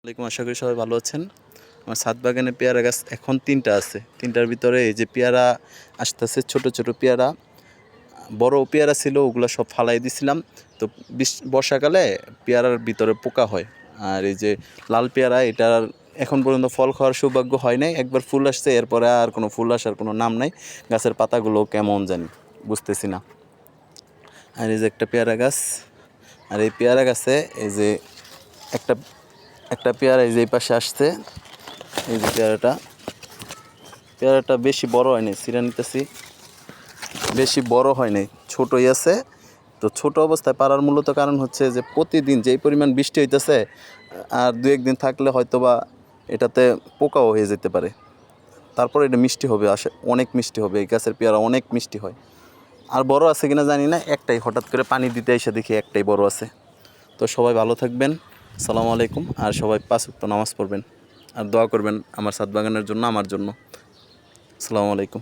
আসসালামাইকুম, আশা করি সবাই ভালো আছেন। আমার ছাদ বাগানে পেয়ারা গাছ এখন ৩টা আছে। ৩টার ভিতরে এই যে পেয়ারা আসতেছে, ছোট ছোট পেয়ারা। বড় পেয়ারা ছিল, ওগুলো সব ফালাই দিছিলাম। তো বর্ষাকালে পেয়ারার ভিতরে পোকা হয়। আর এই যে লাল পেয়ারা, এটার এখন পর্যন্ত ফল খাওয়ার সৌভাগ্য হয় নাই। একবার ফুল আসছে, এরপরে আর কোনো ফুল আসার কোনো নাম নাই। গাছের পাতাগুলো কেমন জানি, বুঝতেছি না। আর এই যে একটা পেয়ারা গাছ, আর এই পেয়ারা গাছে এই যে একটা একটা পেয়ারা এই যে এই পাশে আসছে। এই যে পেয়ারাটা বেশি বড় হয়নি, ছিঁড়ে নিতেছি। বেশি বড় হয়নি, ছোটই আছে। তো ছোট অবস্থায় পারার মূলত কারণ হচ্ছে যে প্রতিদিন যেই পরিমাণ বৃষ্টি হইতেছে, আর দু একদিন থাকলে হয়তো বা এটাতে পোকাও হয়ে যেতে পারে। তারপর এটা মিষ্টি হবে, অনেক মিষ্টি হবে। এই গাছের পেয়ারা অনেক মিষ্টি হয়। আর বড় আছে কিনা জানি না, একটাই হঠাৎ করে পানি দিতে এসে দেখি একটাই বড় আছে। তো সবাই ভালো থাকবেন, আসসালামু আলাইকুম। আর সবাই 5 ওয়াক্ত নামাজ পড়বেন, আর দোয়া করবেন আমার ছাদ বাগানের জন্য, আমার জন্য। আসসালামু আলাইকুম।